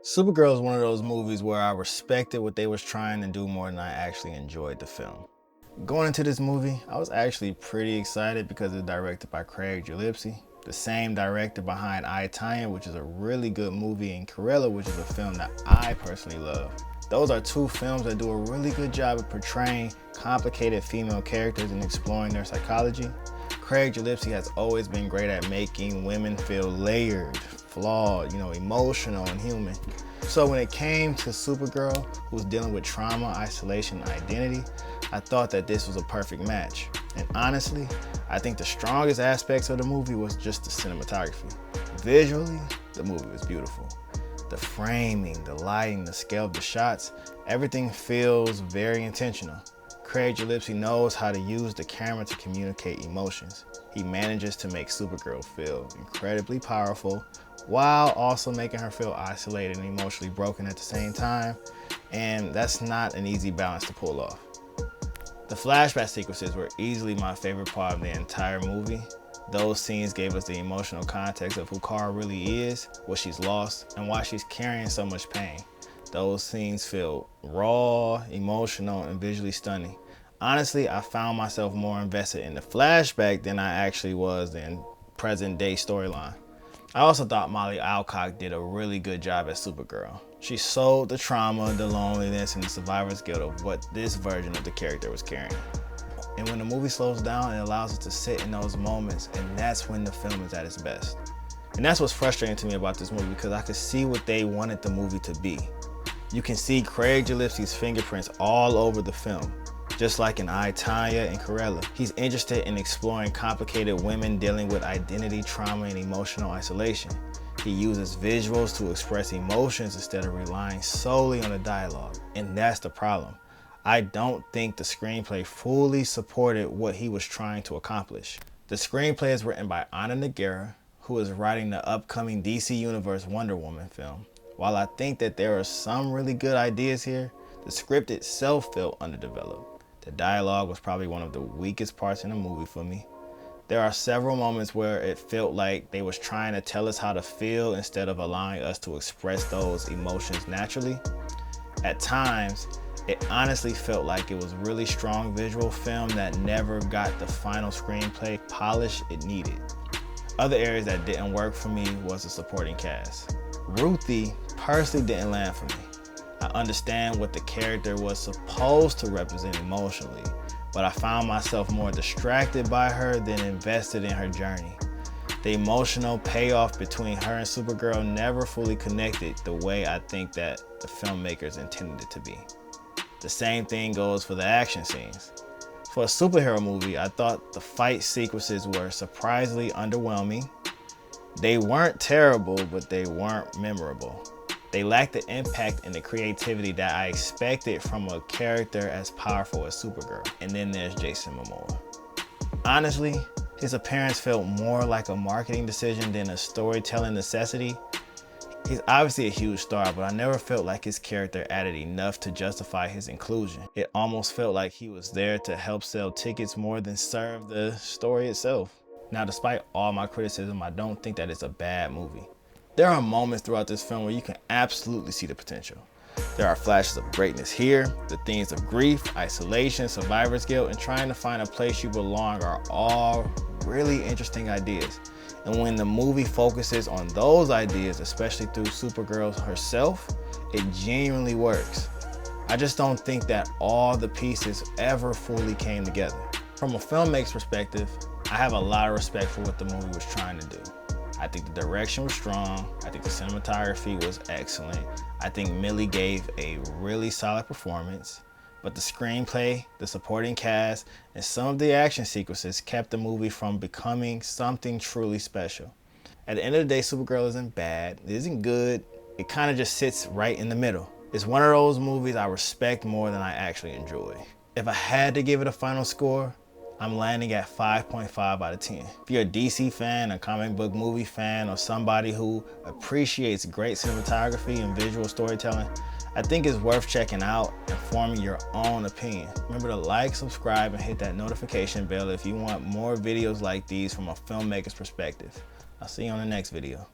Supergirl is one of those movies where I respected what they was trying to do more than I actually enjoyed the film. Going into this movie, I was actually pretty excited because it's directed by Craig Gillespie, the same director behind I, Tonya, which is a really good movie, and Cruella, which is a film that I personally love. Those are two films that do a really good job of portraying complicated female characters and exploring their psychology. Craig Gillespie has always been great at making women feel layered, flawed, emotional and human. So when it came to Supergirl, who's dealing with trauma, isolation, and identity, I thought that this was a perfect match. And honestly, I think the strongest aspects of the movie was just the cinematography. Visually, the movie was beautiful. The framing, the lighting, the scale of the shots, everything feels very intentional. Craig Gillespie knows how to use the camera to communicate emotions. He manages to make Supergirl feel incredibly powerful while also making her feel isolated and emotionally broken at the same time, and that's not an easy balance to pull off. The flashback sequences were easily my favorite part of the entire movie. Those scenes gave us the emotional context of who Kara really is, what she's lost, and why she's carrying so much pain. Those scenes feel raw, emotional, and visually stunning. Honestly, I found myself more invested in the flashback than I actually was in present day storyline. I also thought Molly Alcock did a really good job as Supergirl. She sold the trauma, the loneliness, and the survivor's guilt of what this version of the character was carrying. And when the movie slows down, it allows us to sit in those moments, and that's when the film is at its best. And that's what's frustrating to me about this movie, because I could see what they wanted the movie to be. You can see Craig Gillespie's fingerprints all over the film. Just like in I, Tonya and Cruella, he's interested in exploring complicated women dealing with identity, trauma, and emotional isolation. He uses visuals to express emotions instead of relying solely on the dialogue. And that's the problem. I don't think the screenplay fully supported what he was trying to accomplish. The screenplay is written by Ana Nogueira, who is writing the upcoming DC Universe Wonder Woman film. While I think that there are some really good ideas here, the script itself felt underdeveloped. The dialogue was probably one of the weakest parts in the movie for me. There are several moments where it felt like they was trying to tell us how to feel instead of allowing us to express those emotions naturally. At times, it honestly felt like it was really strong visual film that never got the final screenplay polish it needed. Other areas that didn't work for me was the supporting cast. Ruthie personally didn't land for me. I understand what the character was supposed to represent emotionally, but I found myself more distracted by her than invested in her journey. The emotional payoff between her and Supergirl never fully connected the way I think that the filmmakers intended it to be. The same thing goes for the action scenes. For a superhero movie, I thought the fight sequences were surprisingly underwhelming. They weren't terrible, but they weren't memorable. They lacked the impact and the creativity that I expected from a character as powerful as Supergirl. And then there's Jason Momoa. Honestly, his appearance felt more like a marketing decision than a storytelling necessity. He's obviously a huge star, but I never felt like his character added enough to justify his inclusion. It almost felt like he was there to help sell tickets more than serve the story itself. Now, despite all my criticism, I don't think that it's a bad movie. There are moments throughout this film where you can absolutely see the potential. There are flashes of greatness here. The themes of grief, isolation, survivor's guilt, and trying to find a place you belong are all really interesting ideas. And when the movie focuses on those ideas, especially through Supergirl herself, it genuinely works. I just don't think that all the pieces ever fully came together. From a filmmaker's perspective, I have a lot of respect for what the movie was trying to do. I think the direction was strong. I think the cinematography was excellent. I think Millie gave a really solid performance. But the screenplay, the supporting cast, and some of the action sequences kept the movie from becoming something truly special. At the end of the day, Supergirl isn't bad, it isn't good, it kind of just sits right in the middle. It's one of those movies I respect more than I actually enjoy. If I had to give it a final score, I'm landing at 5.5 out of 10. If you're a DC fan, a comic book movie fan, or somebody who appreciates great cinematography and visual storytelling, I think it's worth checking out and forming your own opinion. Remember to like, subscribe, and hit that notification bell if you want more videos like these from a filmmaker's perspective. I'll see you on the next video.